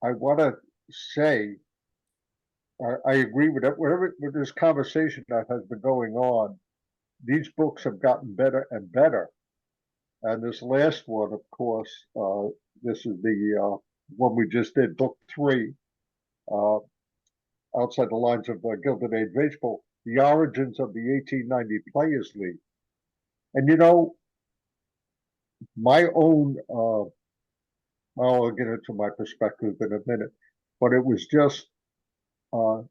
I want to say I agree with that. Whatever with this conversation that has been going on, these books have gotten better and better. And this last one, of course, this is the one we just did, book three, uh, outside the lines of Gilded Age Baseball, the origins of the 1890 Players League. And my own, I'll get into my perspective in a minute, but it was just, uh,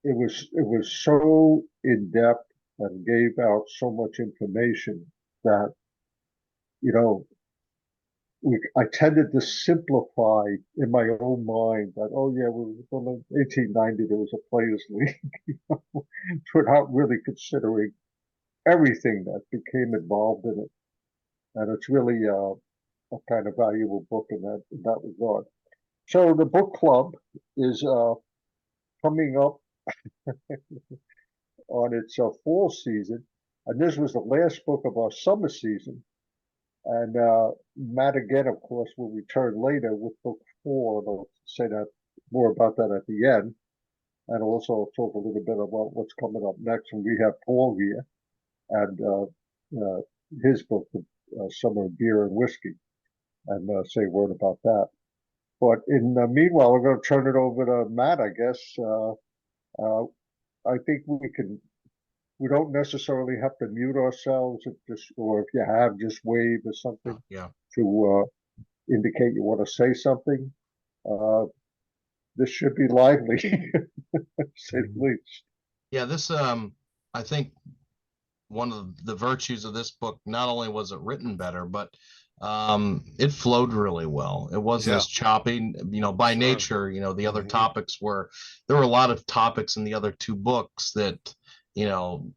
it was so in depth and gave out so much information that, you know, I tended to simplify in my own mind that, oh yeah, well, in 1890 there was a players league, without really considering everything that became involved in it. And it's really a kind of valuable book in that regard. So the book club is coming up on its fall season, and this was the last book of our summer season. And Matt again, of course, will return later with book four. And I'll say that more about that at the end, and also I'll talk a little bit about what's coming up next. And we have Paul here and his book, Summer Beer and Whiskey, and say a word about that. But in the meanwhile, we're going to turn it over to Matt, I guess. I think we don't necessarily have to mute ourselves, or if you have, just wave or something to indicate you want to say something. This should be lively, say the least. Yeah, this I think one of the virtues of this book, not only was it written better, but it flowed really well. It wasn't as choppy, by nature. The other topics there were a lot of topics in the other two books that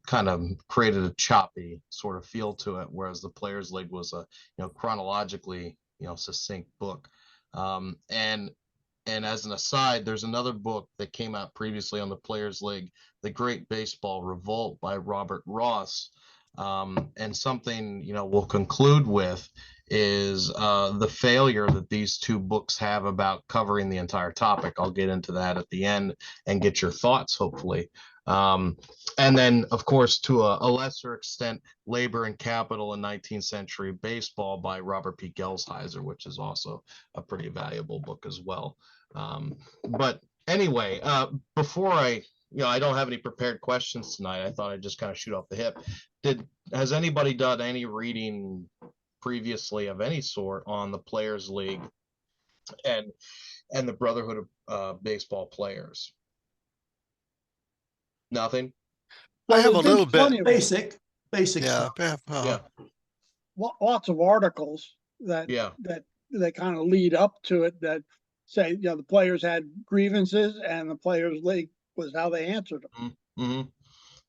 kind of created a choppy sort of feel to it, whereas the Players League was a chronologically succinct book. And as an aside, there's another book that came out previously on the Players League, The Great Baseball Revolt by Robert Ross. And something, we'll conclude with is the failure that these two books have about covering the entire topic. I'll get into that at the end and get your thoughts, hopefully. And then, of course, to a lesser extent, Labor and Capital in 19th Century Baseball by Robert P. Gelsheiser, which is also a pretty valuable book as well. But anyway, before I don't have any prepared questions tonight. I thought I'd just kind of shoot off the hip. Has anybody done any reading previously of any sort on the Players League and the Brotherhood of Baseball Players? Nothing? Well, I have a little bit. Basic yeah, stuff. Lots of articles that kind of lead up to it that say, the players had grievances and the Players League was how they answered them. Mm-hmm.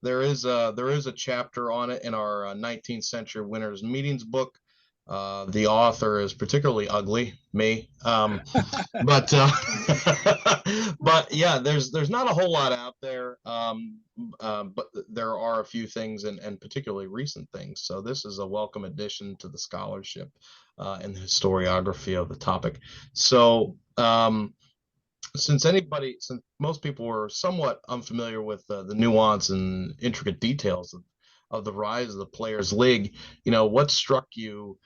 There is a chapter on it in our 19th Century Winners Meetings book. The author is particularly ugly, me. But yeah, there's not a whole lot out there. But there are a few things and particularly recent things. So this is a welcome addition to the scholarship and the historiography of the topic. So since most people were somewhat unfamiliar with the nuance and intricate details of the rise of the Players League, what struck you?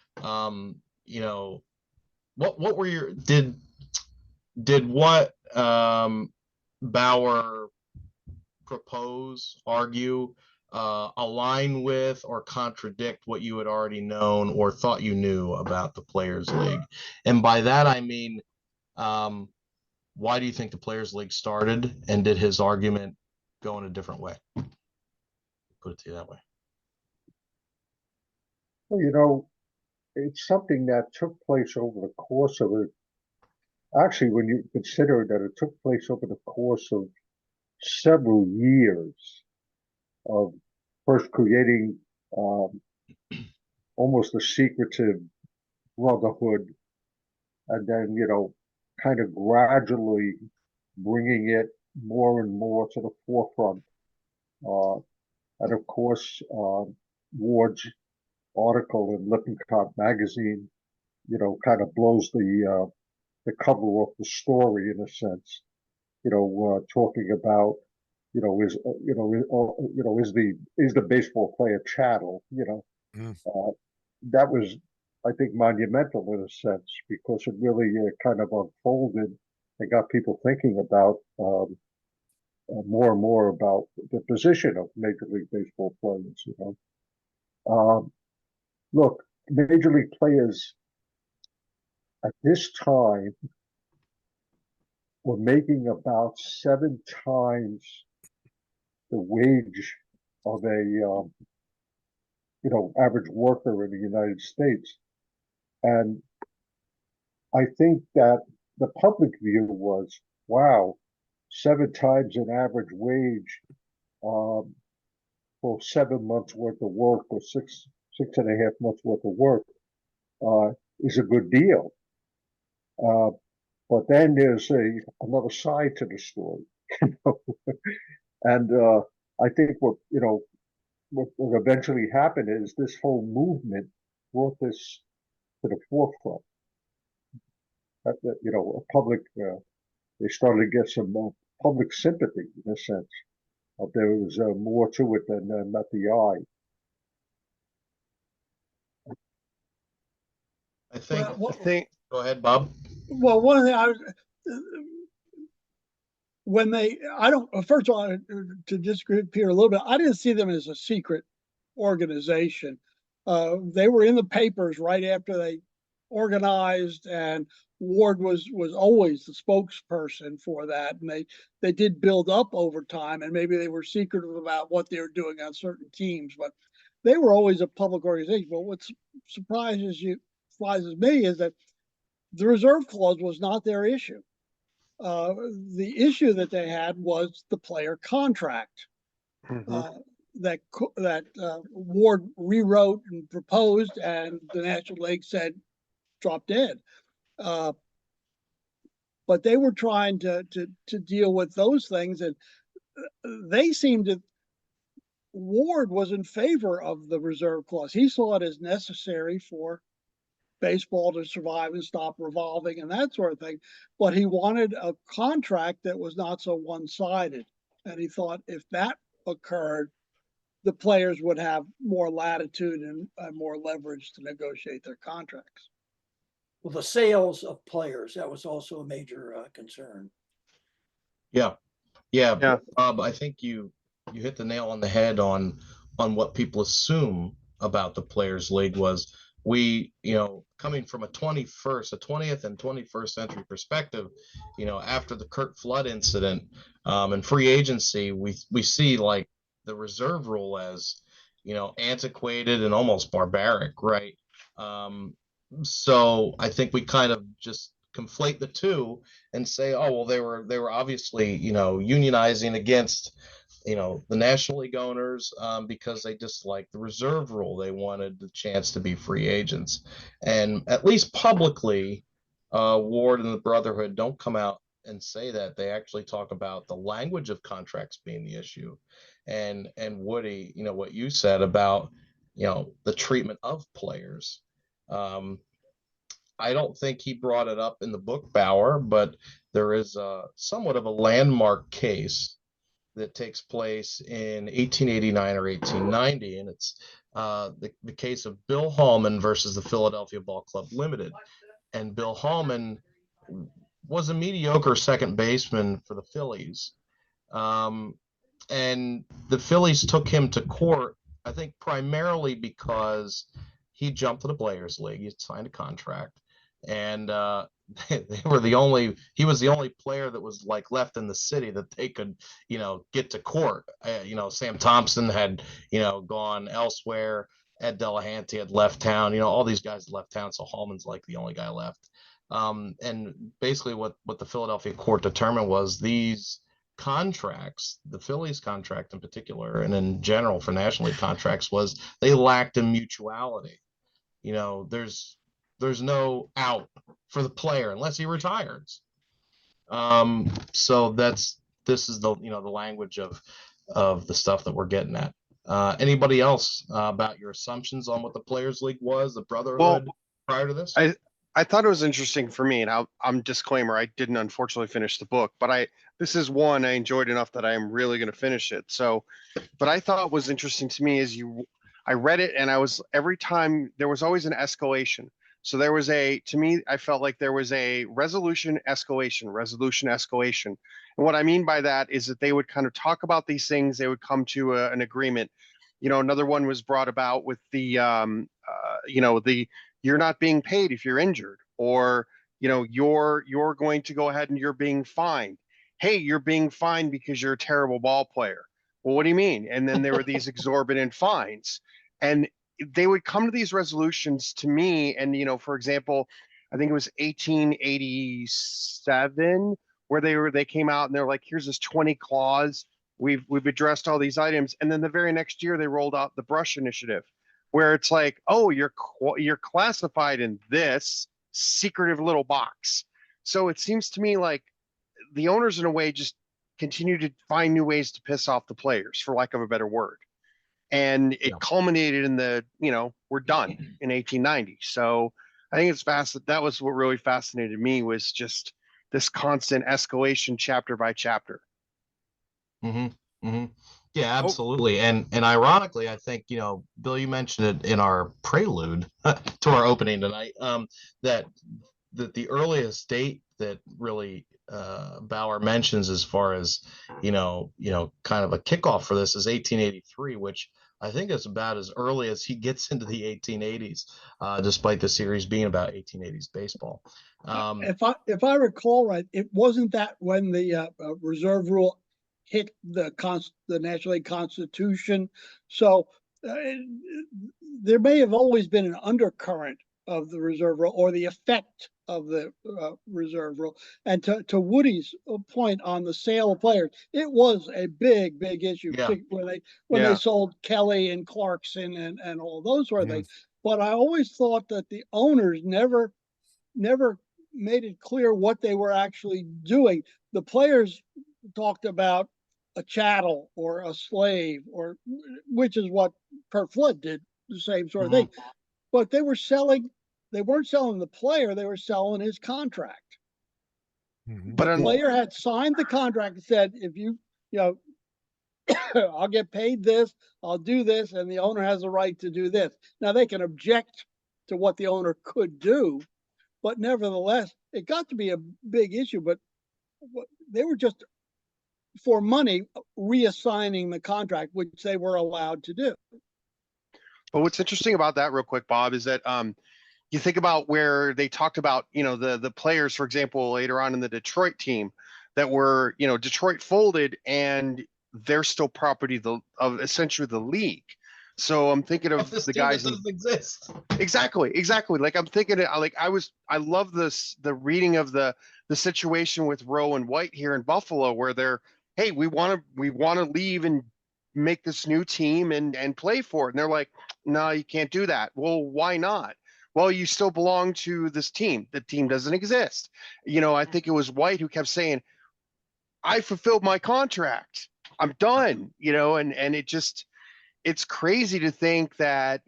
What were your did what Bauer propose, argue, align with, or contradict what you had already known or thought you knew about the Players League? And by that I mean, why do you think the Players League started, and did his argument go in a different way? Put it to you that way. Well, it's something that took place over the course of it. Actually, when you consider that it took place over the course of several years of first creating almost a secretive brotherhood, and then, kind of gradually bringing it more and more to the forefront. And of course, Ward's article in Lippincott magazine, kind of blows the cover off the story in a sense. Talking about, is the baseball player chattel? That was, I think, monumental in a sense because it really kind of unfolded and got people thinking about more and more about the position of Major League Baseball players. Look, Major League players at this time were making about 7 times the wage of a average worker in the United States. And I think that the public view was, wow, 7 times an average wage for 7 months worth of work or six and a half months worth of work is a good deal. But then there's another side to the story, and I think what eventually happened is this whole movement brought this to the forefront. They started to get some public sympathy in a sense. There was more to it than met the eye. I think. Go ahead, Bob. Well, one of the first of all, to disagree with Peter a little bit, I didn't see them as a secret organization. They were in the papers right after they organized, and Ward was always the spokesperson for that. And they did build up over time, and maybe they were secretive about what they were doing on certain teams, but they were always a public organization. But what surprises me is that the reserve clause was not their issue. The issue that they had was the player contract that Ward rewrote and proposed, and the National League said drop dead. But they were trying to deal with those things, and they seemed to. Ward was in favor of the reserve clause. He saw it as necessary for baseball to survive and stop revolving and that sort of thing. But he wanted a contract that was not so one-sided. And he thought if that occurred, the players would have more latitude and more leverage to negotiate their contracts. Well, the sales of players, that was also a major concern. Yeah. Bob, I think you hit the nail on the head on what people assume about the Players League was we, coming from a 20th and 21st century perspective, after the Kurt Flood incident and free agency, we see like the reserve rule as, antiquated and almost barbaric, right? So I think we kind of just conflate the two and say, oh, well, they were obviously, unionizing against, the National League owners because they disliked the reserve rule. They wanted the chance to be free agents. And at least publicly, Ward and the Brotherhood don't come out and say that. They actually talk about the language of contracts being the issue. And Woody, what you said about, the treatment of players. I don't think he brought it up in the book, Bauer, but there is somewhat of a landmark case that takes place in 1889 or 1890, and it's the case of Bill Hallman versus the Philadelphia Ball Club Limited. And Bill Hallman was a mediocre second baseman for the Phillies, and the Phillies took him to court, I think primarily because he jumped to the Players League. He signed a contract, and he was the only player that was like left in the city that they could, get to court. Sam Thompson had, gone elsewhere. Ed Delahanty had left town. All these guys left town, so Hallman's like the only guy left. And basically what the Philadelphia court determined was these contracts, the Phillies contract in particular, and in general for National League contracts, was they lacked in mutuality. There's no out for the player unless he retires. So this is the the language of the stuff that we're getting at. Anybody else about your assumptions on what the Players League was, the Brotherhood prior to this? I thought it was interesting for me, and I'm disclaimer, I didn't unfortunately finish the book, but this is one I enjoyed enough that I am really going to finish it. So, but I thought was interesting to me is I read it and every time there was always an escalation. So to me, I felt like there was a resolution, escalation, resolution, escalation. And what I mean by that is that they would kind of talk about these things. They would come to an agreement. Another one was brought about with the you're not being paid if you're injured, or you're going to go ahead and you're being fined. Hey, you're being fined because you're a terrible ball player. Well, what do you mean? And then there were these exorbitant fines, and they would come to these resolutions to me. And for example, I think it was 1887 where they came out and they're like, here's this 20 clause. We've addressed all these items, and then the very next year they rolled out the Brush Initiative, where it's like, oh, you're classified in this secretive little box. So it seems to me like the owners, in a way, just continue to find new ways to piss off the players, for lack of a better word. And it culminated in we're done in 1890. So I think it's that was what really fascinated me, was just this constant escalation chapter by chapter. Mm-hmm. Mm-hmm. Yeah, absolutely. And ironically, I think, Bill, you mentioned it in our prelude to our opening tonight, that the earliest date that really Bauer mentions as far as, kind of a kickoff for this is 1883, which I think is about as early as he gets into the 1880s, despite the series being about 1880s baseball. If I recall right, it wasn't that when the reserve rule hit the National League Constitution. So there may have always been an undercurrent of the reserve rule, or the effect of the reserve rule. And to Woody's point on the sale of players, it was a big issue when they sold Kelly and Clarkson and all those sort of things. But I always thought that the owners never made it clear what they were actually doing. The players talked about a chattel or a slave, or which is what Kurt Flood did, the same sort of thing. But they weren't selling the player, they were selling his contract. But the player had signed the contract and said, if I'll get paid this, I'll do this, and the owner has the right to do this. Now they can object to what the owner could do, but nevertheless, it got to be a big issue. But they were just, for money, reassigning the contract, which they were allowed to do. But what's interesting about that, real quick, Bob, is that you think about where they talked about, the players, for example, later on in the Detroit team that were, Detroit folded and they're still property of essentially the league. So I'm thinking of the guys that doesn't exist. Exactly. Like I'm thinking, I love the reading of the situation with Rowe and White here in Buffalo, where they're, hey, we want to leave and make this new team and play for it. And they're like, no, you can't do that. Well, why not? Well, you still belong to this team. The team doesn't exist. I think it was White who kept saying, I fulfilled my contract. I'm done, and it's crazy to think that,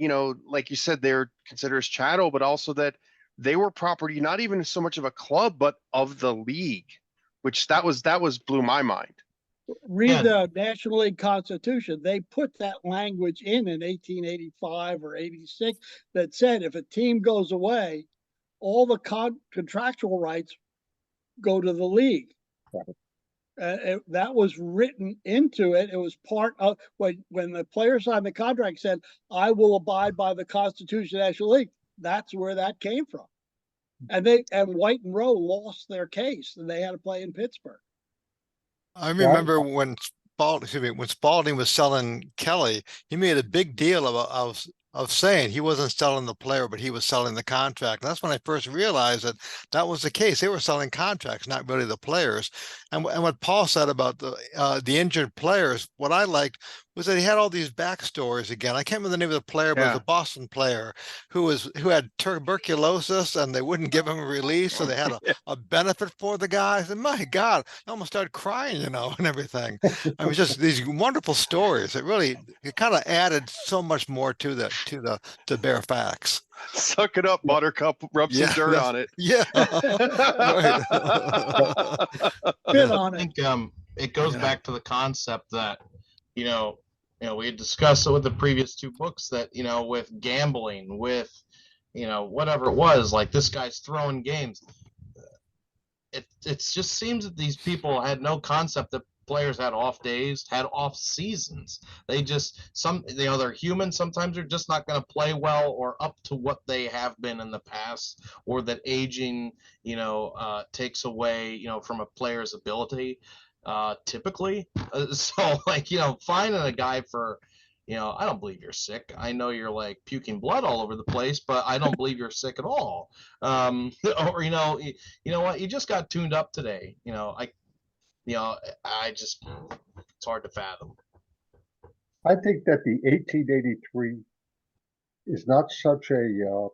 like you said, they're considered as chattel, but also that they were property, not even so much of a club, but of the league, which that blew my mind. Read the National League Constitution. They put that language in 1885 or 86 that said if a team goes away, all the contractual rights go to the league. That was written into it. It was part of when the player signed the contract, said, I will abide by the Constitution of the National League. That's where that came from. And White and Rowe lost their case, and they had to play in Pittsburgh. I remember when Spalding was selling Kelly, he made a big deal of saying he wasn't selling the player, but he was selling the contract. And that's when I first realized that was the case. They were selling contracts, not really the players. And what Paul said about the injured players, what I liked was that he had all these backstories again. I can't remember the name of the player, but it was Yeah. a Boston player who had tuberculosis and they wouldn't give him a release, so they had a benefit for the guy. I said, my God, I almost started crying, and everything. I mean, just these wonderful stories. It kind of added so much more to bare facts. Suck it up, Buttercup. Rub some dirt on it. Yeah. Right. Bit Yeah. on I it. think it goes Yeah. back to the concept that we had discussed it with the previous two books that with gambling, with whatever it was, like this guy's throwing games. It just seems that these people had no concept that players had off days, had off seasons. They just they're human. Sometimes they're just not going to play well or up to what they have been in the past, or that aging takes away from a player's ability. Typically, so like finding a guy for I don't believe you're sick. I know you're like puking blood all over the place, but I don't believe you're sick at all. Or you know what, you just got tuned up today. I just, it's hard to fathom. I think that the 1883 is not such a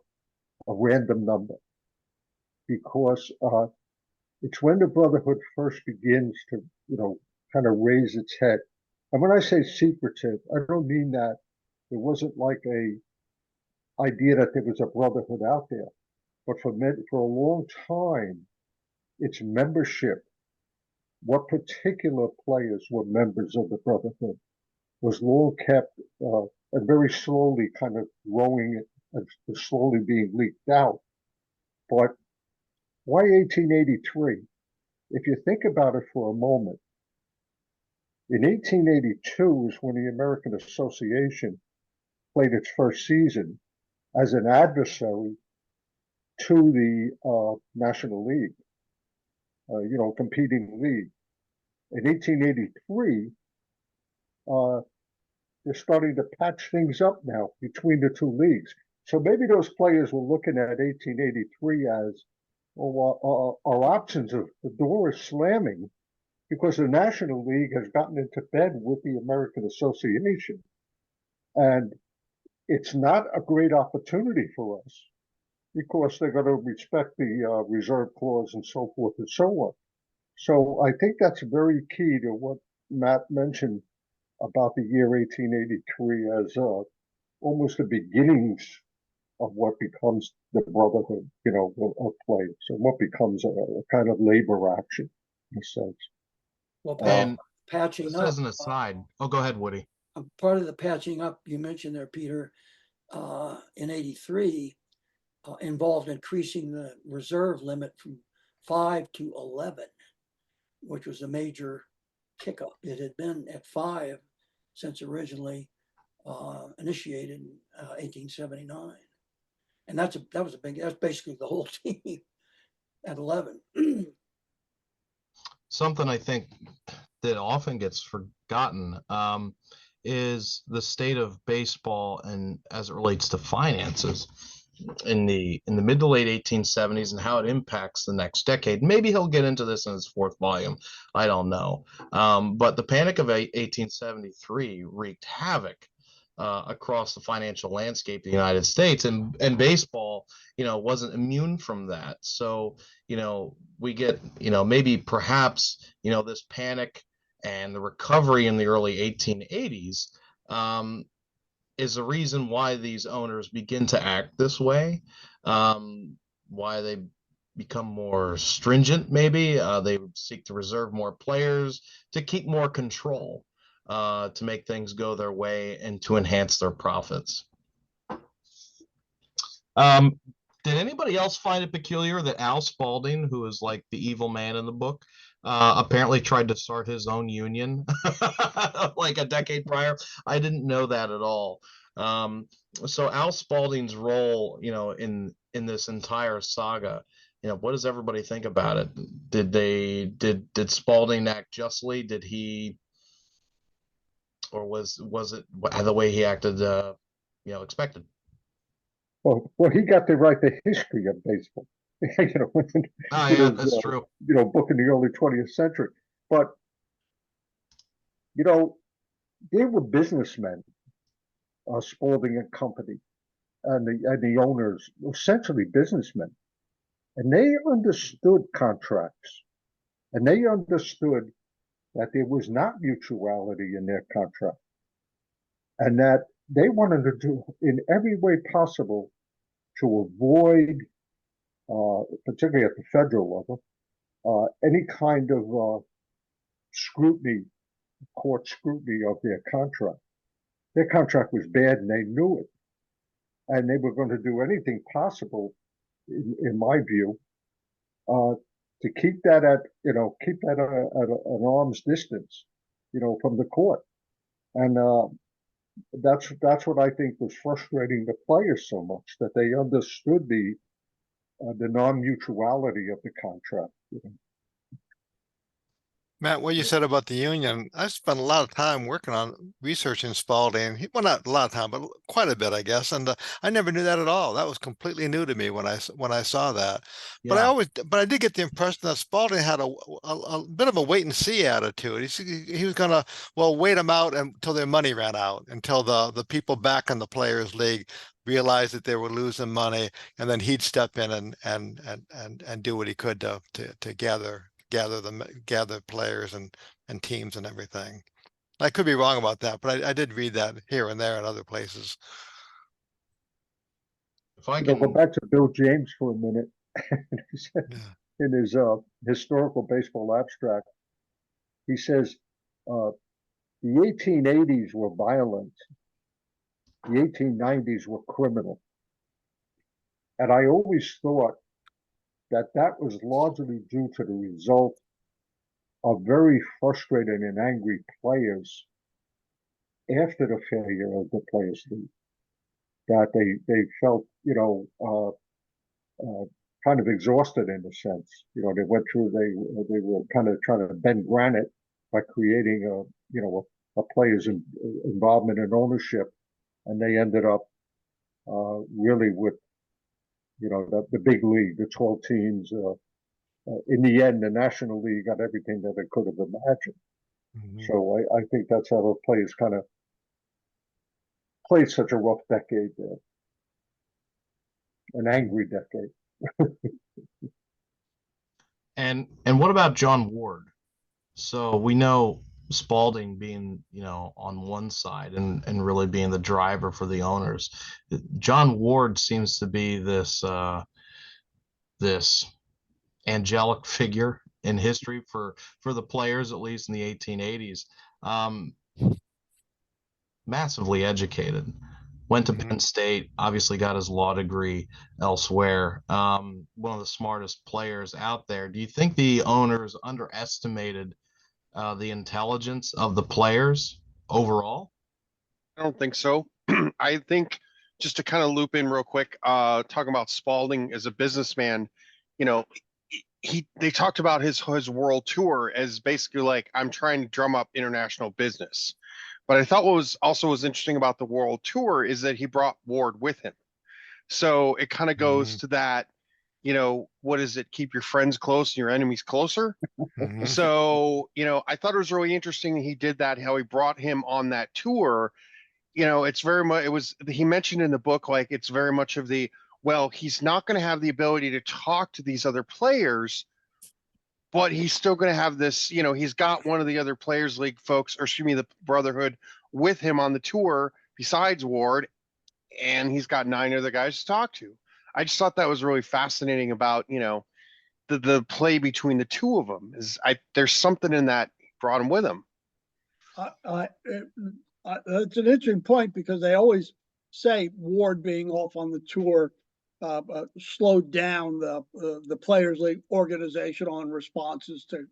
random number, because it's when the Brotherhood first begins to, kind of raise its head. And when I say secretive, I don't mean that there wasn't like a idea that there was a Brotherhood out there, but for a long time, its membership, what particular players were members of the Brotherhood, was long kept and very slowly kind of growing and slowly being leaked out. But why 1883? If you think about it for a moment, in 1882 is when the American Association played its first season as an adversary to the National League, competing league. In 1883, they're starting to patch things up now between the two leagues. So maybe those players were looking at 1883 as, our options of the door is slamming, because the National League has gotten into bed with the American Association. And it's not a great opportunity for us, because they're going to respect the reserve clause and so forth and so on. So I think that's very key to what Matt mentioned about the year 1883 as almost the beginnings of what becomes the Brotherhood, of players, and what becomes a kind of labor action in a sense. Well, And patching just up. as an aside, go ahead, Woody. Part of the patching up you mentioned there, Peter, in '83 involved increasing the reserve limit from 5 to 11, which was a major kick up. It had been at 5 since originally initiated in 1879, and that's basically the whole team at 11. Something I think that often gets forgotten is the state of baseball, and as it relates to finances in the mid to late 1870s, and how it impacts the next decade. Maybe he'll get into this in his 4th volume. I don't know. But the Panic of 1873 wreaked havoc across the financial landscape of the United States, and baseball, wasn't immune from that. So, we get, maybe perhaps, this panic and the recovery in the early 1880s is the reason why these owners begin to act this way, why they become more stringent. Maybe they seek to reserve more players, to keep more control, to make things go their way and to enhance their profits. Did anybody else find it peculiar that Al Spalding, who is like the evil man in the book, apparently tried to start his own union like a decade prior? I didn't know that at all. So Al Spalding's role, in this entire saga, what does everybody think about it? Did Spalding act justly? Did he, or was it the way he acted, expected? Well, he got to write the history of baseball, Yeah, that's true. Book in the early 20th century. But, they were businessmen, Spalding and Company, and the owners, essentially businessmen, and they understood contracts, and they understood that there was not mutuality in their contract, and that they wanted to do in every way possible to avoid, particularly at the federal level, any kind of scrutiny, court scrutiny of their contract. Their contract was bad and they knew it. And they were going to do anything possible, in my view, to keep that at an arm's distance, from the court. And that's what I think was frustrating the players so much, that they understood the non-mutuality of the contract. Matt, what you said about the union, I spent a lot of time working on researching Spalding. Well, not a lot of time, but quite a bit, I guess. And I never knew that at all. That was completely new to me when I saw that. But I did get the impression that Spalding had a bit of a wait and see attitude. He was gonna, wait them out until their money ran out, until the people back in the Players League realized that they were losing money, and then he'd step in and do what he could to gather players and teams and everything. I could be wrong about that, but I did read that here and there in other places. If I Go can back to Bill James for a minute. In his historical baseball abstract, he says the 1880s were violent, the 1890s were criminal, and I always thought that was largely due to the result of very frustrated and angry players after the failure of the Players League, that they felt, kind of exhausted in a sense. They went through, they were kind of trying to bend granite by creating a player's involvement in ownership, and they ended up really with the big league, the 12 teams. In the end, the National League got everything that they could have imagined. Mm-hmm. So I think that's how the players kind of played such a rough decade there, an angry decade. and what about John Ward? So we know Spalding being, on one side and really being the driver for the owners. John Ward seems to be this angelic figure in history for the players, at least in the 1880s. Massively educated, went to Penn State, obviously got his law degree elsewhere. One of the smartest players out there. Do you think the owners underestimated the intelligence of the players overall? I don't think so. I think, just to kind of loop in real quick, talking about Spalding as a businessman, they talked about his world tour as basically like, I'm trying to drum up international business. But I thought what was interesting about the world tour is that he brought Ward with him. So it kind of goes to that, what is it? Keep your friends close and your enemies closer. So, I thought it was really interesting he did that, how he brought him on that tour. It's very much, he mentioned in the book, like, it's very much of he's not going to have the ability to talk to these other players, but he's still going to have this, he's got one of the other Players League folks, or excuse me, the Brotherhood with him on the tour besides Ward, and he's got 9 other guys to talk to. I just thought that was really fascinating about, the play between the two of them. There's something in that brought him with him. That's an interesting point, because they always say Ward being off on the tour slowed down the Players League organization on responses to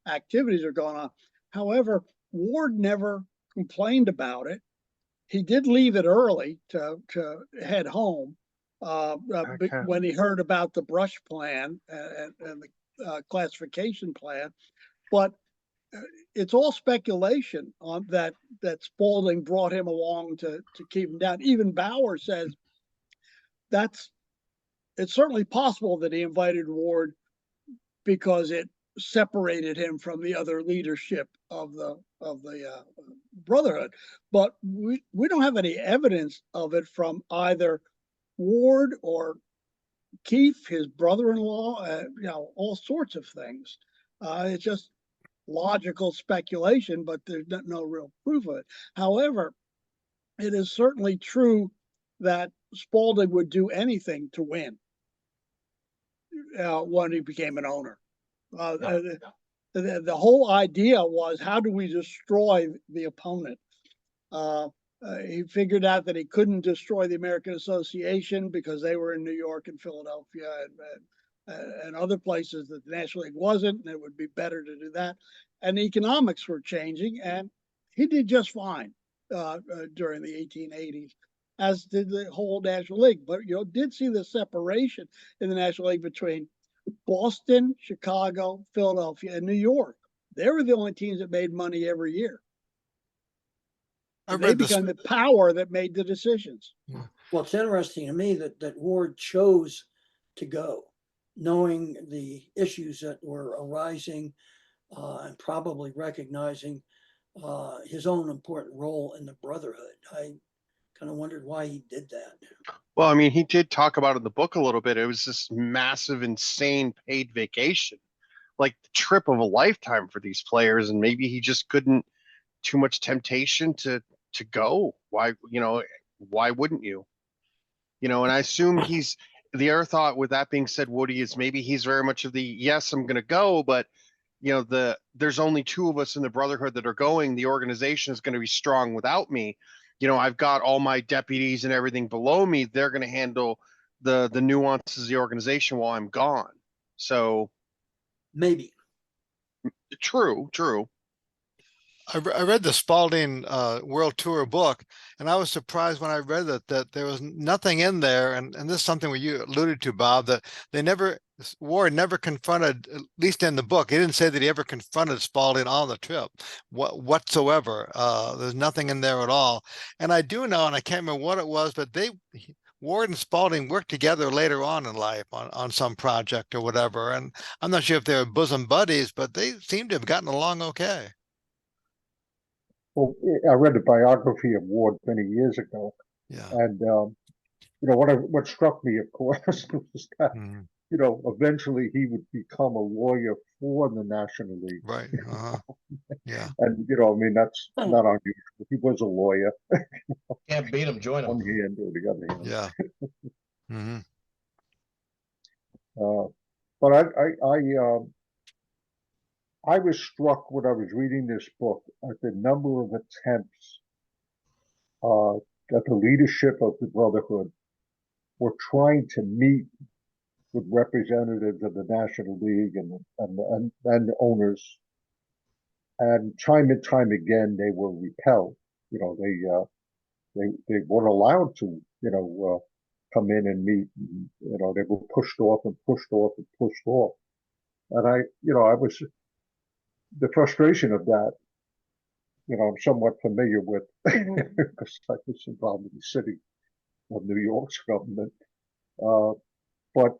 activities that are going on. However, Ward never complained about it. He did leave it early to head home when he heard about the brush plan and the classification plan. But it's all speculation on that Spalding brought him along to keep him down. Even Bauer says it's certainly possible that he invited Ward because it separated him from the other leadership of the Brotherhood. But we don't have any evidence of it from either Ward or Keefe, his brother-in-law, all sorts of things. It's just logical speculation, but there's no real proof of it. However, it is certainly true that Spalding would do anything to win when he became an owner. The whole idea was, how do we destroy the opponent? He figured out that he couldn't destroy the American Association because they were in New York and Philadelphia and other places that the National League wasn't, and it would be better to do that. And economics were changing, and he did just fine during the 1880s, as did the whole National League. But did see the separation in the National League between Boston, Chicago, Philadelphia, and New York. They were the only teams that made money every year. They became the power that made the decisions. Well, it's interesting to me that Ward chose to go, knowing the issues that were arising and probably recognizing his own important role in the Brotherhood. I kind of wondered why he did that. Well, I mean, he did talk about it in the book a little bit. It was this massive, insane paid vacation, like the trip of a lifetime for these players. And maybe he just couldn't, too much temptation to go. Why wouldn't you? And I assume the other thought with that being said, Woody, is maybe he's very much of the, yes, I'm going to go, but there's only two of us in the Brotherhood that are going. The organization is going to be strong without me. I've got all my deputies and everything below me. They're going to handle the nuances of the organization while I'm gone. So maybe. True. I read the Spalding World Tour book, and I was surprised when I read that there was nothing in there, and this is something where you alluded to, Bob, that Ward never confronted, at least in the book, he didn't say that he ever confronted Spalding on the trip whatsoever. There's nothing in there at all. And I do know, and I can't remember what it was, but Ward and Spalding worked together later on in life on some project or whatever. And I'm not sure if they were bosom buddies, but they seem to have gotten along okay. Well, I read a biography of Ward many years ago. Yeah. And, what struck me, of course, was that, eventually he would become a lawyer for the National League. Right. Yeah. And, that's not unusual. He was a lawyer. Can't beat him, join him. One hand or the other hand. Yeah. But I was struck when I was reading this book at the number of attempts that the leadership of the Brotherhood were trying to meet with representatives of the National League and the owners, and time and time again they were repelled. They weren't allowed to come in and meet. And, they were pushed off and pushed off and pushed off. And I was. The frustration of that, I'm somewhat familiar with because I was involved in the city of New York's government. But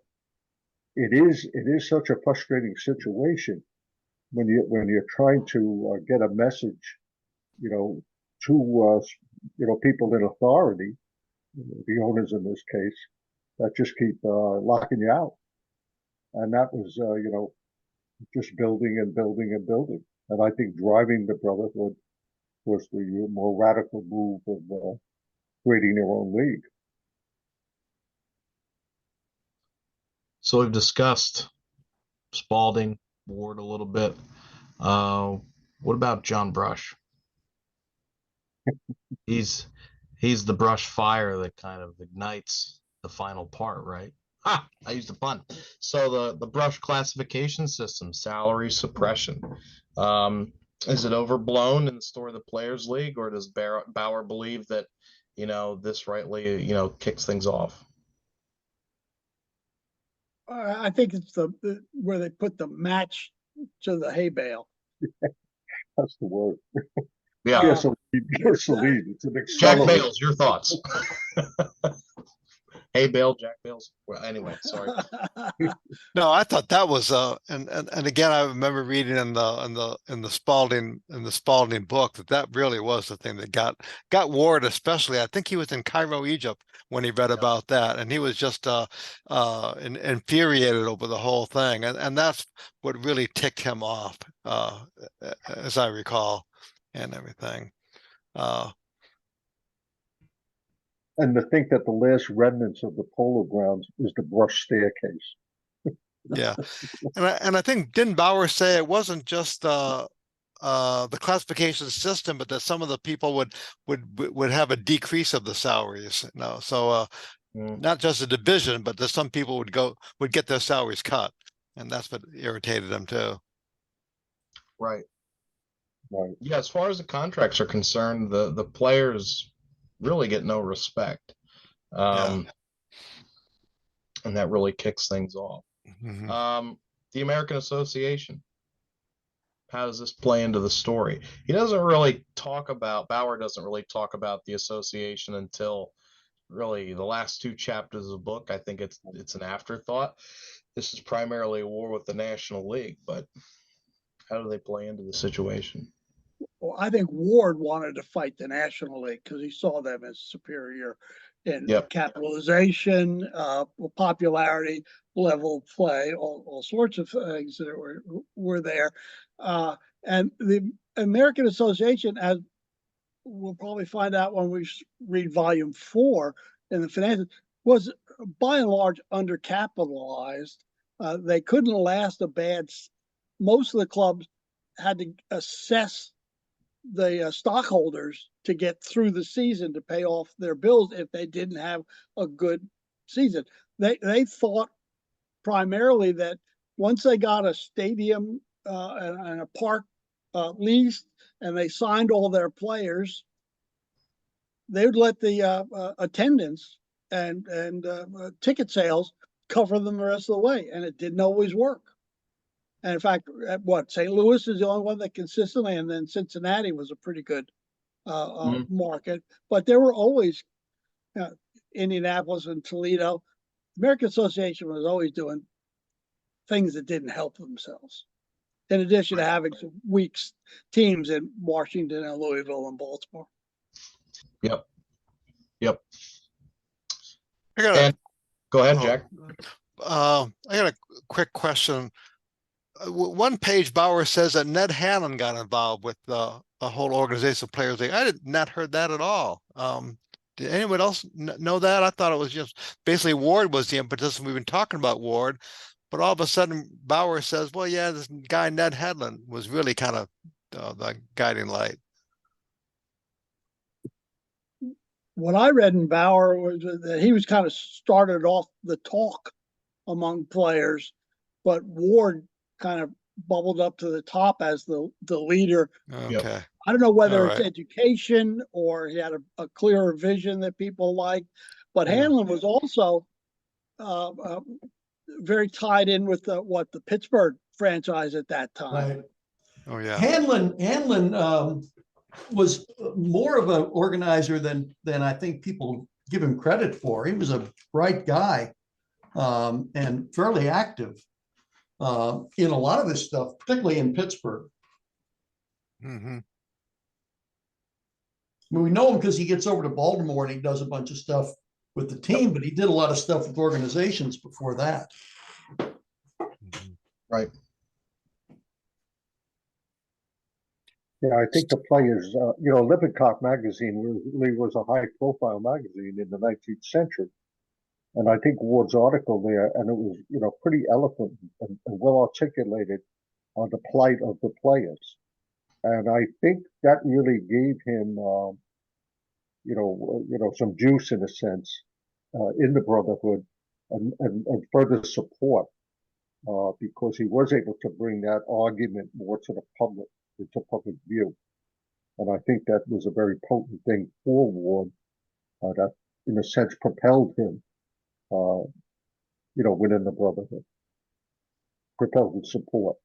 it is such a frustrating situation when you're trying to get a message, to people in authority, the owners in this case, that just keep locking you out. And that was, just building and building and building. And I think driving the Brotherhood was the more radical move of creating their own league. So we've discussed Spalding, Ward a little bit. What about John Brush? He's the brush fire that kind of ignites the final part, right? I used a pun. So the brush classification system, salary suppression. Is it overblown in the story of the Players League, or does Bauer believe that, this rightly, kicks things off? I think it's where they put the match to the hay bale. That's the word. Yeah. Gasoline. It's an Jack accelerant. Bales, your thoughts? Hey, Bill, Jack Bills. Well, anyway, sorry. No, I thought that was and again I remember reading in the Spalding book that really was the thing that got Ward, especially. I think he was in Cairo, Egypt when he read about that, and he was just infuriated over the whole thing, and that's what really ticked him off, as I recall, and everything. And to think that the last remnants of the polo grounds is the brush staircase. Yeah, and I think didn't Bauer say it wasn't just the classification system, but that some of the people would have a decrease of the salaries. So not just a division, but that some people would get their salaries cut, and that's what irritated them too. Right. Right. Yeah, as far as the contracts are concerned, the players really get no respect. And that really kicks things off. Mm-hmm. The American Association. How does this play into the story? Bauer doesn't really talk about the association until really the last two chapters of the book. I think it's an afterthought. This is primarily a war with the National League, but how do they play into the situation? Well, I think Ward wanted to fight the National League because he saw them as superior in capitalization, popularity, level of play, all sorts of things that were there. And the American Association, as we'll probably find out when we read volume 4 in the finances, was by and large undercapitalized. They couldn't last most of the clubs had to assess the stockholders to get through the season to pay off their bills if they didn't have a good season. They thought primarily that once they got a stadium and a park leased and they signed all their players, they would let the attendance and ticket sales cover them the rest of the way, and it didn't always work. And in fact, St. Louis is the only one that consistently, and then Cincinnati was a pretty good market. But there were always Indianapolis and Toledo. American Association was always doing things that didn't help themselves, in addition to having some weak teams in Washington and Louisville and Baltimore. Yep. Go ahead, Jack. I got a quick question. One page, Bauer says that Ned Hanlon got involved with the whole organization of players. I did not heard that at all. Did anyone else know that? I thought it was just basically Ward was the impetus, and we've been talking about Ward, but all of a sudden Bauer says, well, yeah, this guy Ned Hanlon was really kind of the guiding light. What I read in Bauer was that he was kind of started off the talk among players, but Ward kind of bubbled up to the top as the leader. Okay. I don't know whether it's education or he had a clearer vision that people liked, but Hanlon was also very tied in with the Pittsburgh franchise at that time. Right. Oh yeah. Hanlon was more of an organizer than I think people give him credit for. He was a bright guy and fairly active in a lot of this stuff, particularly in Pittsburgh. Mm-hmm. I mean, we know him because he gets over to Baltimore and he does a bunch of stuff with the team, but he did a lot of stuff with organizations before that. Right. Yeah, I think the players, Lippincott magazine really was a high-profile magazine in the 19th century. And I think Ward's article there, and it was, pretty eloquent and well articulated on the plight of the players. And I think that really gave him, some juice in a sense in the Brotherhood and further support because he was able to bring that argument more to the public, into public view. And I think that was a very potent thing for Ward that, in a sense, propelled him, within the Brotherhood, propelled his support.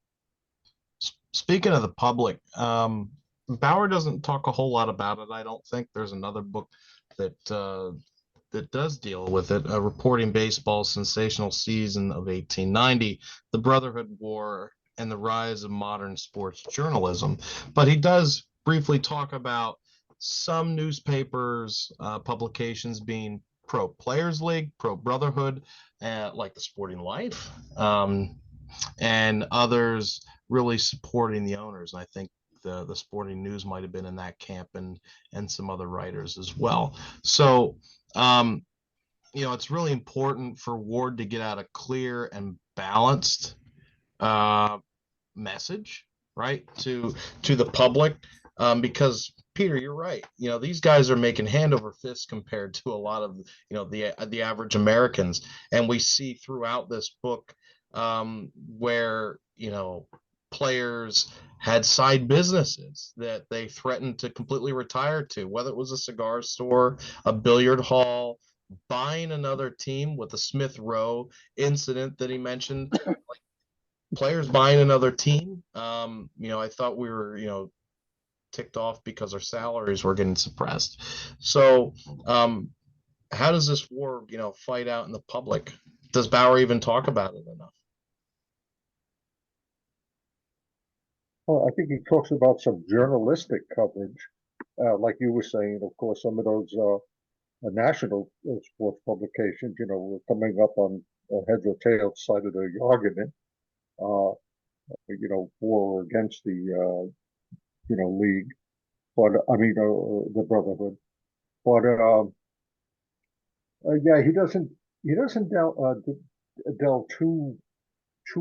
Speaking of the public, Bauer doesn't talk a whole lot about it. I don't think there's another book that that does deal with it, reporting baseball's sensational season of 1890, the Brotherhood War, and the rise of modern sports journalism. But he does briefly talk about some newspapers, publications being pro Players League, pro Brotherhood, like the Sporting Life, and others really supporting the owners. And I think the Sporting News might have been in that camp, and some other writers as well. So it's really important for Ward to get out a clear and balanced message, right, to the public, because Peter, you're right. These guys are making hand over fist compared to a lot of the average Americans, and we see throughout this book where players had side businesses that they threatened to completely retire to, whether it was a cigar store, a billiard hall, buying another team with the Smith Rowe incident that he mentioned. Like, players buying another team. I thought we were, ticked off because our salaries were getting suppressed. So, how does this war, fight out in the public? Does Bauer even talk about it enough? Well, I think he talks about some journalistic coverage, like you were saying. Of course, some of those national sports publications, were coming up on heads or tails side of the argument, for or against the league, but I mean the Brotherhood. But yeah, he doesn't delve too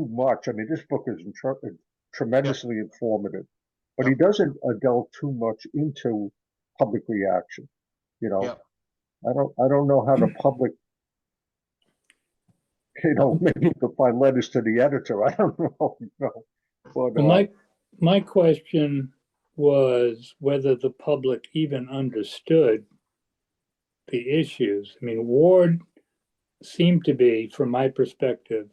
much. I mean, this book is tremendously informative, but he doesn't delve too much into public reaction. I don't know how the public, maybe you could find letters to the editor. I don't know, but Well, my question was whether the public even understood the issues. I mean, Ward seemed to be, from my perspective,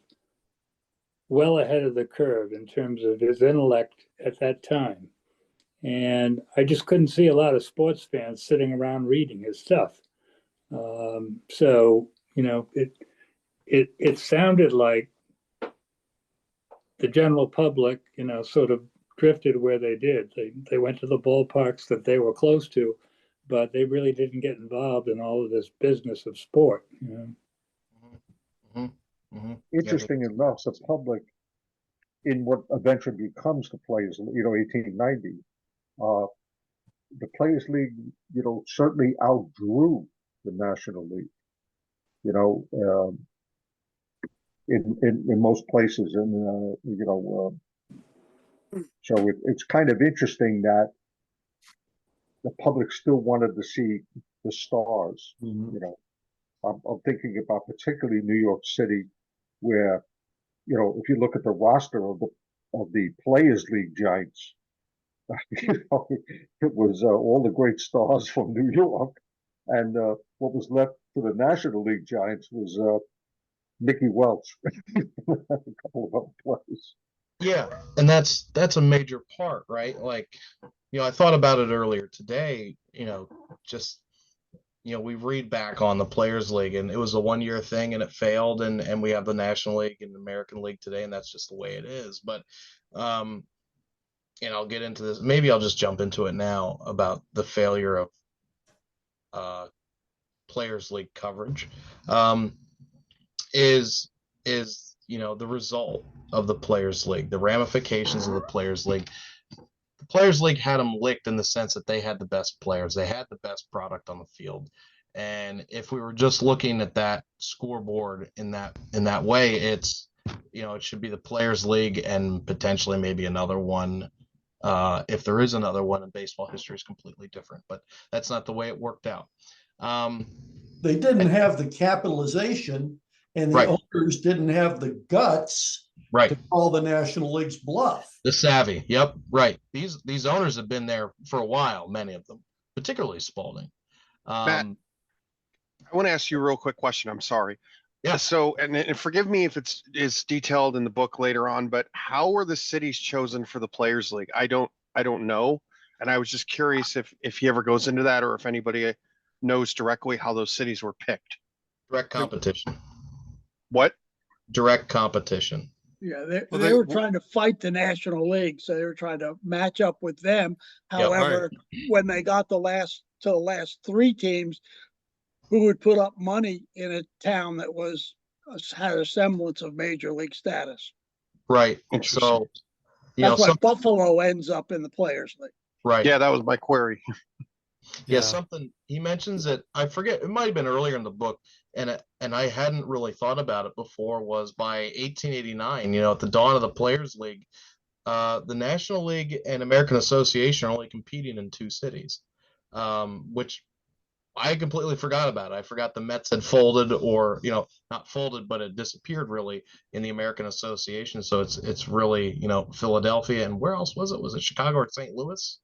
well ahead of the curve in terms of his intellect at that time. And I just couldn't see a lot of sports fans sitting around reading his stuff. So, it sounded like the general public, sort of drifted where they did. They went to the ballparks that they were close to, but they really didn't get involved in all of this business of sport. Interesting enough, the public, in what eventually becomes the Players, 1890, the Players League, certainly outdrew the National League. In most places, and so it's kind of interesting that the public still wanted to see the stars. I'm thinking about particularly New York City, where if you look at the roster of the Players League giants, it was all the great stars from New York, and what was left for the National League giants was Mickey Welch, a couple of other players. Yeah, and that's a major part, right? Like, I thought about it earlier today, we read back on the Players League, and it was a 1-year thing and it failed, and we have the National League and the American League today, and that's just the way it is. But and I'll get into this, maybe I'll just jump into it now, about the failure of Players League coverage. Is the result of the Players League, the ramifications of the Players League. The Players League had them licked in the sense that they had the best players, they had the best product on the field, and if we were just looking at that scoreboard in that way, it's it should be the Players League and potentially maybe another one. If there is another one, and baseball history is completely different, but that's not the way it worked out. They didn't have the capitalization, and the owners didn't have the guts to call the National League's bluff. The savvy. Yep. Right. These owners have been there for a while, many of them, particularly Spalding. Matt, I want to ask you a real quick question. I'm sorry. Yeah. So, and forgive me if it's detailed in the book later on, but how were the cities chosen for the Players League? I don't know. And I was just curious if he ever goes into that, or if anybody knows directly how those cities were picked. Direct competition. What? Direct competition. Yeah, they, Well, they they- were trying to fight the National League, so they were trying to match up with them. However, when they got to the last three teams, who would put up money in a town that had a semblance of major league status? Right. Interesting. So, you know, That's why some, Buffalo ends up in the Players League. right. Yeah, that was my query. Yeah, something he mentions it. I forget. It might have been earlier in the book, and I hadn't really thought about it before. Was by 1889, you know, at the dawn of the Players League, the National League and American Association are only competing in 2 cities, which I completely forgot about. I forgot the Mets had folded, or you know, not folded, but it disappeared really in the American Association. So it's really, you know, Philadelphia, and where else was it? Was it Chicago or St. Louis?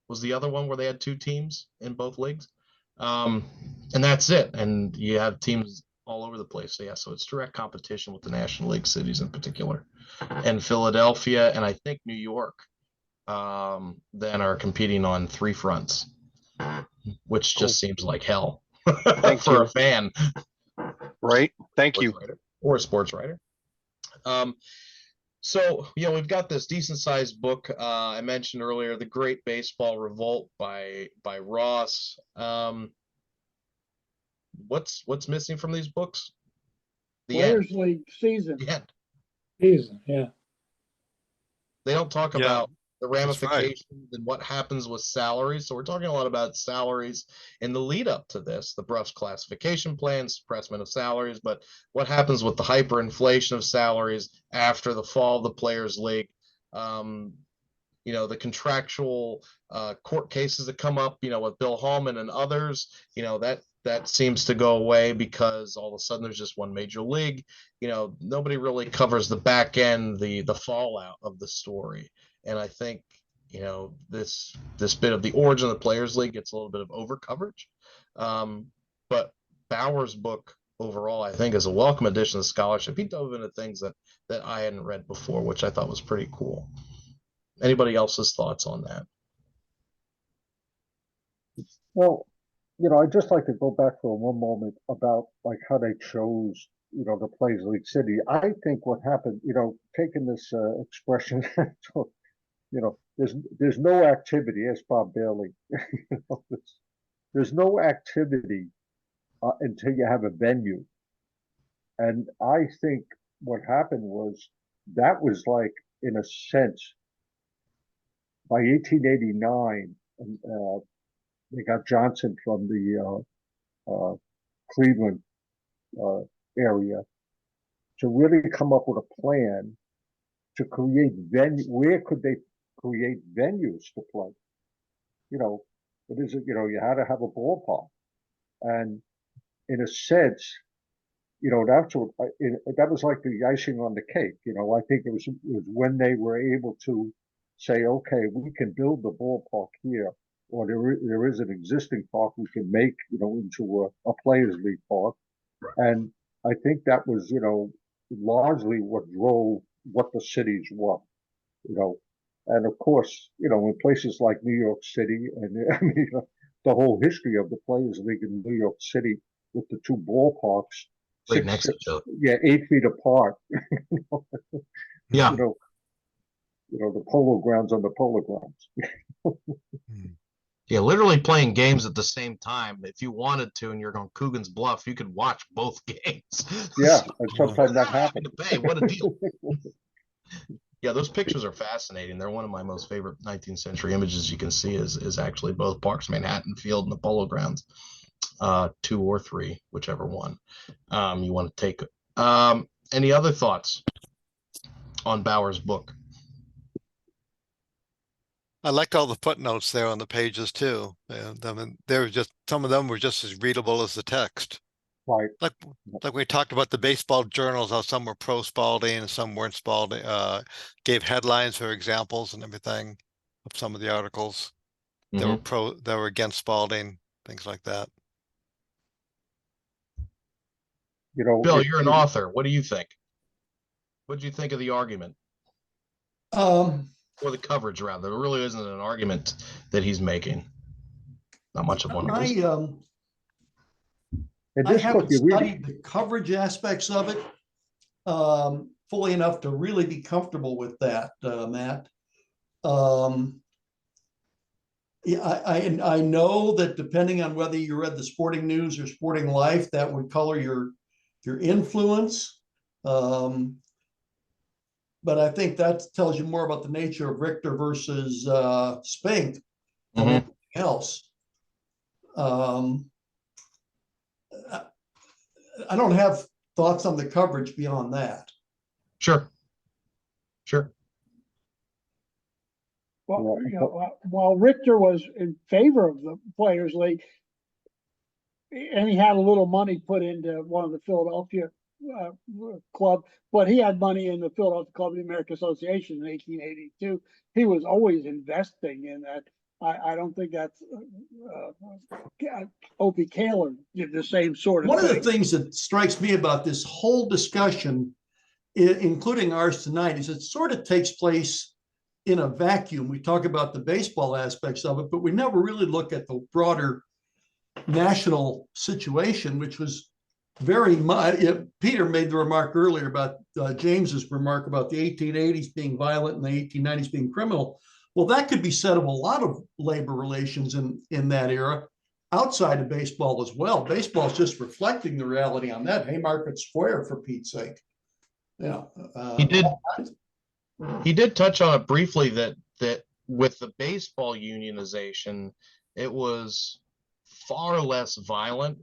Was the other one where they had 2 teams in both leagues, and that's it. And you have teams all over the place. So yeah, so it's direct competition with the National League cities in particular, and Philadelphia, and I think New York, then are competing on 3 fronts, which just seems like hell for a fan, Right? Thank you. writer, or a sports writer. So, you know, we've got this decent sized book. I mentioned earlier, The Great Baseball Revolt by Ross. What's missing from these books? The end. Players League season. The end. Season, yeah. They don't talk Yeah, about the that's right. ramifications and what happens with salaries. So we're talking a lot about salaries in the lead up to this, the Bruff's classification plan, suppressment of salaries, but what happens with the hyperinflation of salaries after the fall of the Players League? You know, the contractual court cases that come up, you know, with Bill Hallman and others, you know, that seems to go away because all of a sudden there's just one major league. You know, nobody really covers the back end, the fallout of the story. And I think, you know, this bit of the origin of the Players League gets a little bit of over coverage. But Bauer's book overall, I think, is a welcome addition to scholarship. He dove into things that I hadn't read before, which I thought was pretty cool. Anybody else's thoughts on that? Well, you know, I'd just like to go back for one moment about like how they chose, you know, the Players League city. I think what happened, you know, taking this expression, you know, there's no activity. Ask Bob Bailey. You know, there's no activity until you have a venue. And I think what happened was that was like, in a sense, by 1889, they got Johnson from the Cleveland area to really come up with a plan to create venue. Where could they create venues to play? You know, what is it? You know, you had to have a ballpark, and in a sense, you know, that's what that was like the icing on the cake. You know, I think it was when they were able to say, okay, we can build the ballpark here, or there is an existing park we can make, you know, into a Players League park. And I think that was, you know, largely what drove what the cities were, you know. And of course, you know, in places like New York City, and I mean, the whole history of the Players League in New York City with the 2 ballparks, Right next to each other. 8 feet apart. Yeah. You know, the polo grounds on the polo grounds. Yeah, literally playing games at the same time. If you wanted to, and you're on Coogan's Bluff, you could watch both games. Yeah, and sometimes that Without having happened. to pay. What a deal. Yeah, those pictures are fascinating. They're one of my most favorite 19th century images you can see is actually both parks, Manhattan Field and the Polo Grounds, 2 or 3, whichever one you want to take. Any other thoughts on Bauer's book? I liked all the footnotes there on the pages too. And I mean, some of them were just as readable as the text. Right. Like we talked about the baseball journals, how some were pro Spalding and some weren't Spalding, gave headlines for examples and everything of some of the articles that were against Spalding, things like that. You know, Bill, you're an author. What do you think? What did you think of the argument? Or the coverage, rather. There really isn't an argument that he's making. Not much of one. In I this book, haven't you really, studied the coverage aspects of it fully enough to really be comfortable with that, Matt. Yeah, I know that depending on whether you read the Sporting News or Sporting Life, that would color your influence. But I think that tells you more about the nature of Richter versus Spink than Mhm. anything else. I don't have thoughts on the coverage beyond that. Sure. Sure. Well, Yeah, you know, while Richter was in favor of the Players League, and he had a little money put into one of the Philadelphia uh, club, but he had money in the Philadelphia Club of the American Association in 1882. He was always investing in that. I don't think that's Opie Kaler did the same sort of One thing. of the things that strikes me about this whole discussion, including ours tonight, is it sort of takes place in a vacuum. We talk about the baseball aspects of it, but we never really look at the broader national situation, which was very much. Peter made the remark earlier about James's remark about the 1880s being violent and the 1890s being criminal. Well, that could be said of a lot of labor relations in that era outside of baseball as well. Baseball is just reflecting the reality on that. Haymarket Square, for Pete's sake. Yeah. He did touch on it briefly that with the baseball unionization, it was far less violent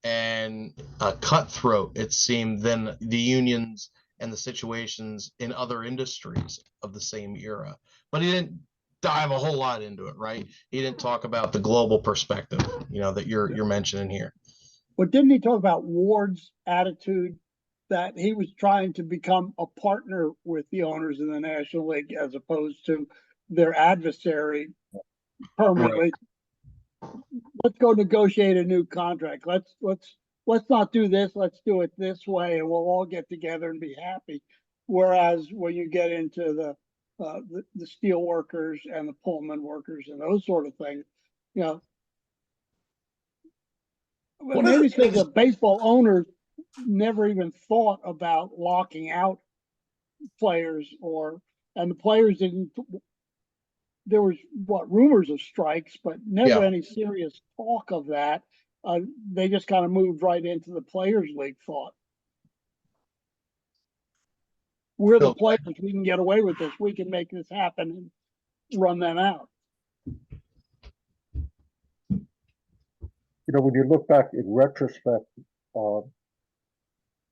and cutthroat, it seemed, than the unions and the situations in other industries of the same era. But he didn't dive a whole lot into it, right? He didn't talk about the global perspective, that you're mentioning here. But didn't he talk about Ward's attitude that he was trying to become a partner with the owners in the National League as opposed to their adversary permanently? Right. Let's go negotiate a new contract. Let's not do this. Let's do it this way, and we'll all get together and be happy. Whereas when you get into the steel workers and the Pullman workers and those sort of things, maybe because the baseball owners never even thought about locking out players, and the players didn't. There was rumors of strikes, but never any serious talk of that. They just kind of moved right into the Players League thought. We're the players. We can get away with this. We can make this happen and run them out. When you look back in retrospect,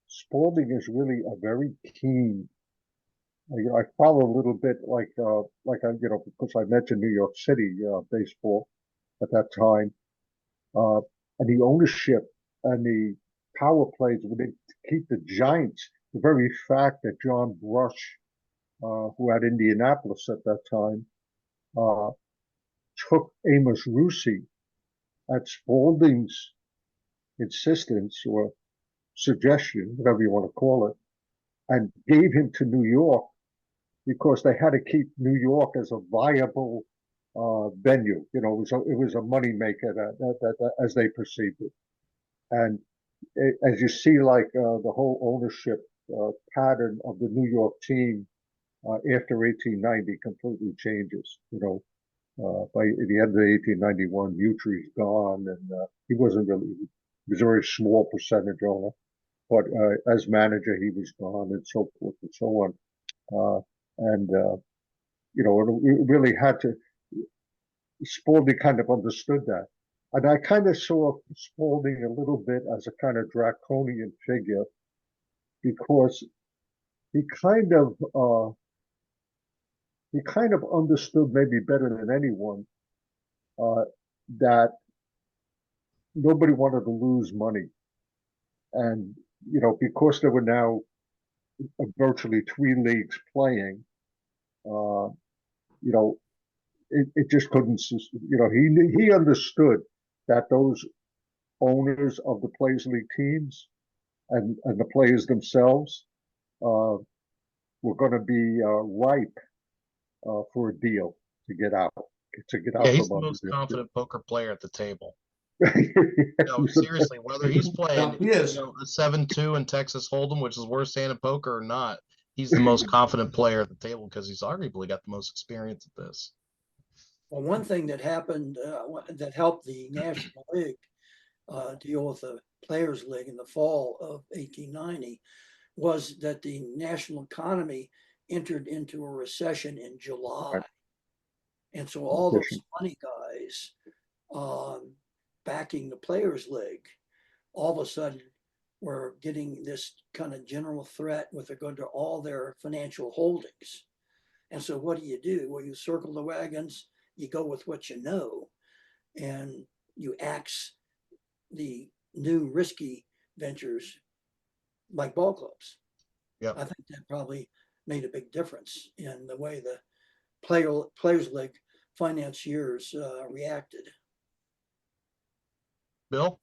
Spalding is really a very keen. I follow a little bit because I mentioned New York City baseball at that time, and the ownership and the power plays would keep the Giants. The very fact that John Brush, who had Indianapolis at that time, took Amos Russi at Spalding's insistence or suggestion, whatever you want to call it, and gave him to New York because they had to keep New York as a viable venue. It was a moneymaker as they perceived it. And as you see, the whole ownership pattern of the New York team after 1890 completely changes. By the end of 1891, Mutre's gone, and he wasn't really. He was a very small percentage owner, but as manager, he was gone, and so forth and so on. It really had to. Spalding kind of understood that, and I kind of saw Spalding a little bit as a kind of draconian figure, because he kind of understood maybe better than anyone that nobody wanted to lose money. And, because there were now virtually 3 leagues playing, it just couldn't, he understood that those owners of the Players League teams and the players themselves were going to be ripe for a deal to get out. Yeah, he's the most confident poker player at the table. No, seriously, whether he's playing, He is. a 7-2 in Texas Hold'em, which is worst hand of poker or not, he's the most confident player at the table because he's arguably got the most experience at this. Well, one thing that happened that helped the National League deal with the Players League in the fall of 1890 was that the national economy entered into a recession in July. Right. And so all those money guys backing the Players League all of a sudden were getting this kind of general threat with regard to all their financial holdings. And so what do? Well, you circle the wagons, you go with what you know, and you axe the new risky ventures like ball clubs. Yeah, I think that probably made a big difference in the way the Players League financiers reacted. Bill,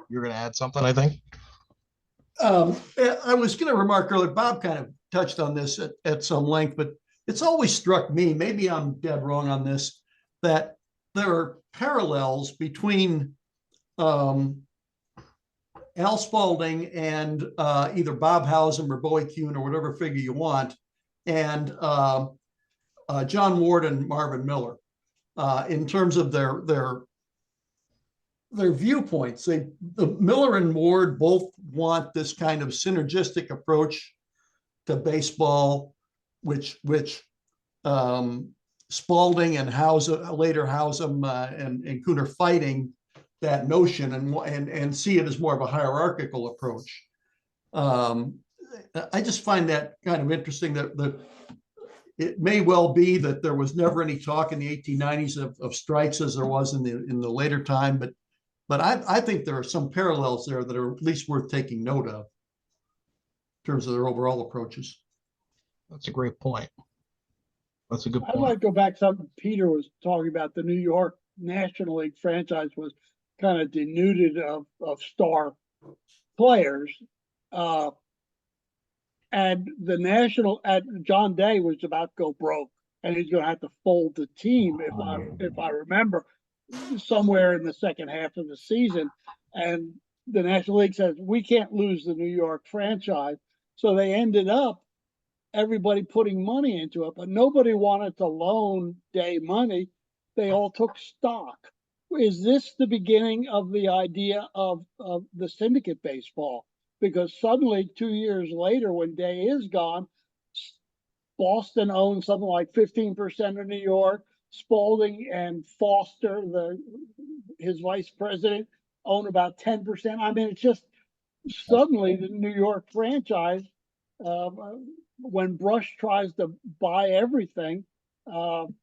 you're going to add something, I think. I was going to remark earlier, Bob kind of touched on this at some length, but it's always struck me, maybe I'm dead wrong on this, that there are parallels between Al Spalding and either Bob Howsam or Bowie Kuhn or whatever figure you want, and John Ward and Marvin Miller in terms of their viewpoints. The Miller and Ward both want this kind of synergistic approach to baseball, which Spalding and later Howsam and Kuhn are fighting that notion and see it as more of a hierarchical approach. I just find that kind of interesting that it may well be that there was never any talk in the 1890s of strikes as there was in the later time, but I think there are some parallels there that are at least worth taking note of in terms of their overall approaches. That's a great point. That's a good I'd point. like to go back to something Peter was talking about. The New York National League franchise was kind of denuded of star players. And John Day was about to go broke, and he's going to have to fold the team, if I remember, somewhere in the second half of the season. And the National League says, we can't lose the New York franchise. So they ended up everybody putting money into it, but nobody wanted to loan Day money. They all took stock. Is this the beginning of the idea of the syndicate baseball? Because suddenly 2 years later, when Day is gone, Boston owns something like 15% of New York. Spalding and Foster, his vice president, own about 10%. I mean, it's just suddenly the New York franchise, when Brush tries to buy everything in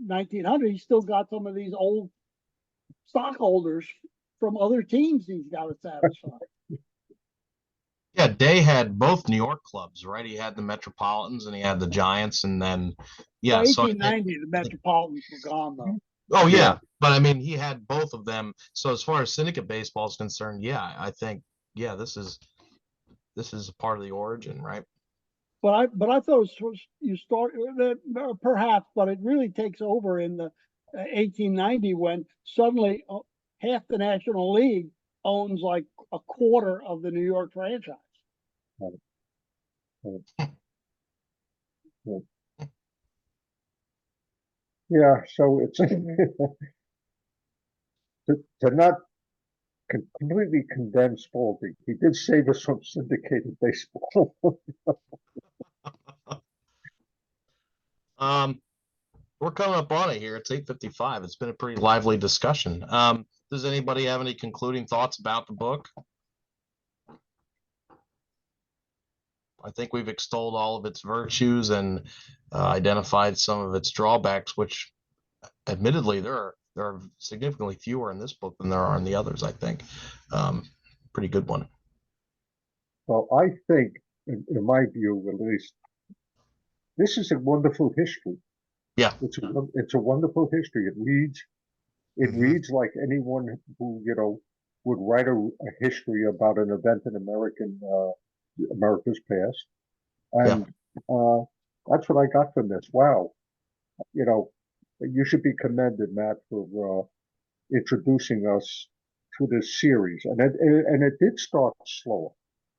1900, he still got some of these old stockholders from other teams he's got to satisfy. Yeah, Day had both New York clubs, right? He had the Metropolitans and he had the Giants, and then By 1890, the Metropolitans were gone, though. Oh yeah, but I mean, he had both of them. So as far as syndicate baseball is concerned, yeah, I think this is a part of the origin, right? But I thought you start perhaps, but it really takes over in the 1890 when suddenly half the National League owns like a quarter of the New York franchise. Yeah, so it's to not completely condemn Spalding. He did save us from syndicated baseball. We're coming up on it here. It's 8:55. It's been a pretty lively discussion. Does anybody have any concluding thoughts about the book? I think we've extolled all of its virtues and identified some of its drawbacks, which admittedly there are significantly fewer in this book than there are in the others, I think. Pretty good one. Well, I think, in my view at least, this is a wonderful history. Yeah. It's a wonderful history. It reads like anyone who, would write a history about an event in America's past. And that's what I got from this. Wow. you should be commended, Matt, for introducing us to this series. And it did start slower.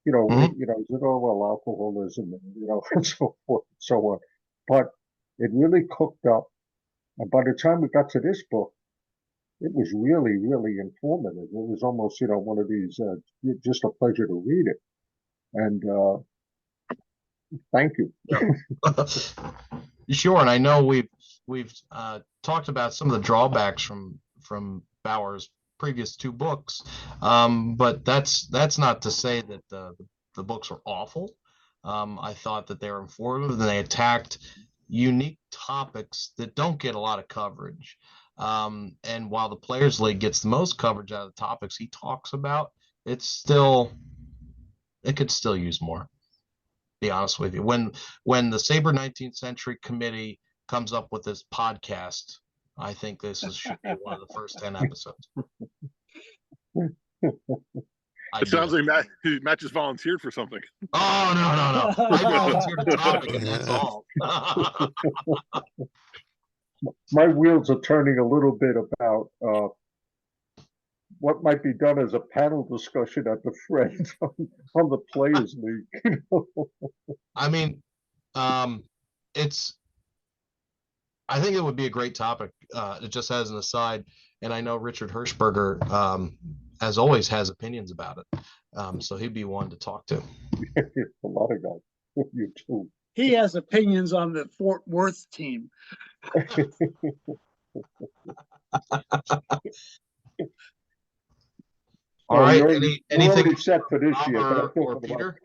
Mhm. You said, oh, well, alcoholism and, and so forth and so on. But it really cooked up. And by the time we got to this book, it was really, really informative. It was almost, one of these, just a pleasure to read it. And thank you. Sure, and I know we've talked about some of the drawbacks from Bauer's previous two books, but that's not to say that the books are awful. I thought that they were informative and they attacked unique topics that don't get a lot of coverage. And while the Players League gets the most coverage out of the topics he talks about, it could still use more. Be honest with you. When the SABR 19th Century Committee comes up with this podcast, I think should be one of the first 10 episodes. It sounds like Matt just volunteered for something. Oh, no. I volunteered a topic, and that's all. My wheels are turning a little bit about what might be done as a panel discussion at the Friends on the Players League. I mean, I think it would be a great topic, just as an aside. And I know Richard Hirschberger, as always, has opinions about it. So he'd be one to talk to. A lot of guys. You too. He has opinions on the Fort Worth team. All right. Anything already set for this year? Or Peter?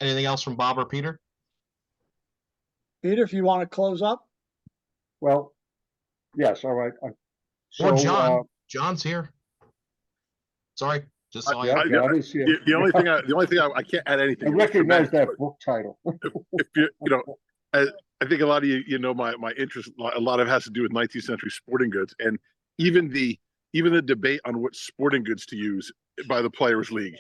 Anything else from Bob or Peter? Peter, if you want to close up. Well, yes. All right. Or John. John's here. Sorry, just saw you. The only thing I can't add anything. I recognize that book title. If I think a lot of my interest. A lot of it has to do with 19th century sporting goods, and even the debate on what sporting goods to use by the Players League,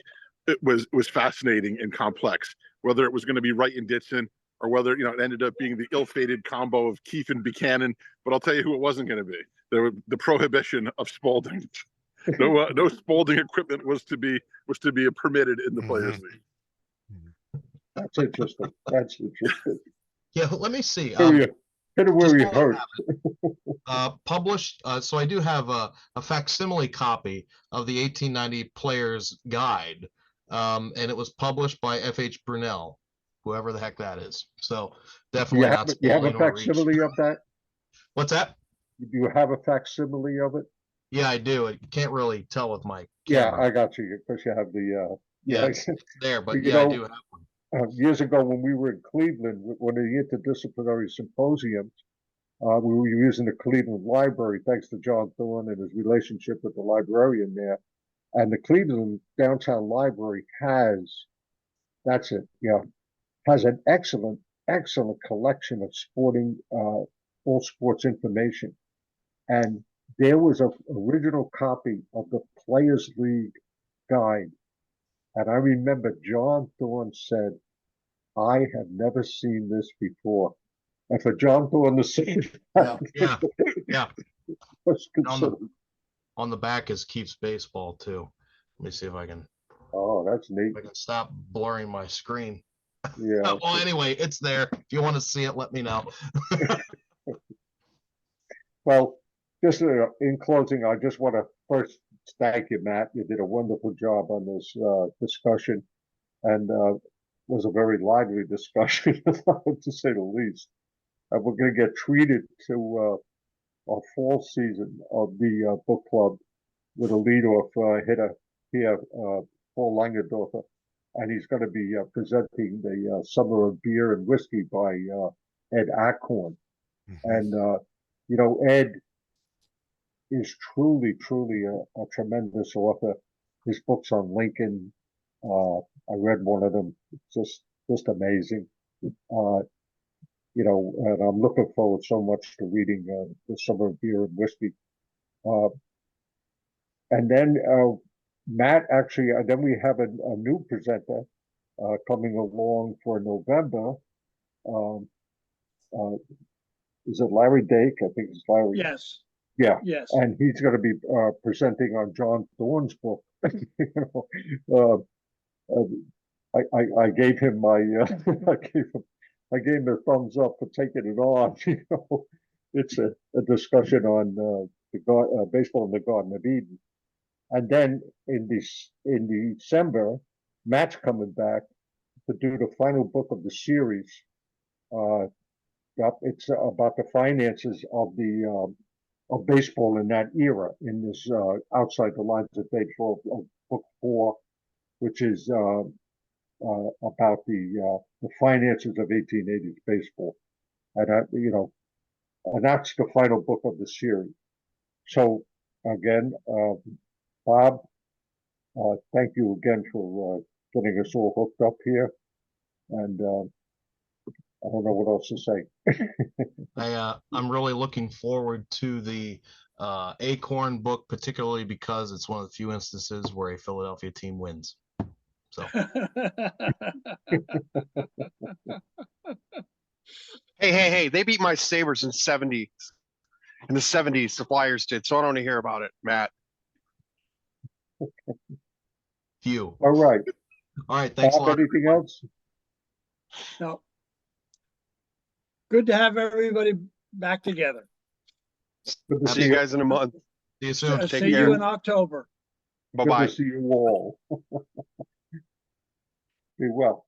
it was fascinating and complex. Whether it was going to be Wright and Ditson, or whether it ended up being the ill-fated combo of Keefe and Buchanan. But I'll tell you who it wasn't going to be. The prohibition of Spalding. No Spalding equipment was to be permitted in the Players League. That's interesting. Yeah, let me see. Where you heard. Published. So I do have a facsimile copy of the 1890 Players Guide, and it was published by F.H. Brunel, whoever the heck that is. So definitely not You have a Spalding or facsimile of that? What's that? Do you have a facsimile of it? Yeah, I do. I can't really tell with my camera. camera. I got you because you have the it's there, but yeah, I do have one. Years ago, when we were in Cleveland, one of the interdisciplinary symposiums, we were using the Cleveland Library, thanks to John Thorne and his relationship with the librarian there. And the Cleveland Downtown Library has an excellent collection of all sports information. And there was an original copy of the Players League Guide. And I remember John Thorne said, I have never seen this before. And for John Thorne to say that, yeah. On the back is Keith's baseball too. Let me see if I can. Oh, that's neat. If I can stop blurring my screen. Yeah. Well, anyway, it's there. If you want to see it, let me know. Well, just in closing, I just want to first thank you, Matt. You did a wonderful job on this discussion, and was a very lively discussion, to say the least. And we're going to get treated to our fall season of the book club with a leadoff hitter here, Paul Langendorfer, and he's going to be presenting the Summer of Beer and Whiskey by Ed Acorn. And Ed is truly a tremendous author. His books on Lincoln, I read one of them, just amazing. And I'm looking forward so much to reading the Summer of Beer and Whiskey. And then Matt, actually, then we have a new presenter coming along for November. is it Larry Dake? I think it's Larry. Yes, Yeah, yes. and he's going to be presenting on John Thorne's book. You know, I gave him my I gave him a thumbs up for taking it on. You know, it's a discussion on baseball in the Garden of Eden, and then in December, Matt's coming back to do the final book of the series. It's about the finances of the of baseball in that era, in this outside the lines of baseball, of book 4, which is about the finances of 1880s baseball, and you know, and that's the final book of the series. So again, Bob, thank you again for getting us all hooked up here, and I don't know what else to say. I'm really looking forward to the Acorn book, particularly because it's one of the few instances where a Philadelphia team wins. So Hey, they beat my Sabres in the 70s, the Flyers did, so I don't want to hear about it, Matt. few. All right. All right. Thanks a Bob, lot. anything else? No. Good to have everybody back together. Good to See you guys in a month. See you soon. Take See care. you in October. Good Bye-bye. to see you all. Be well.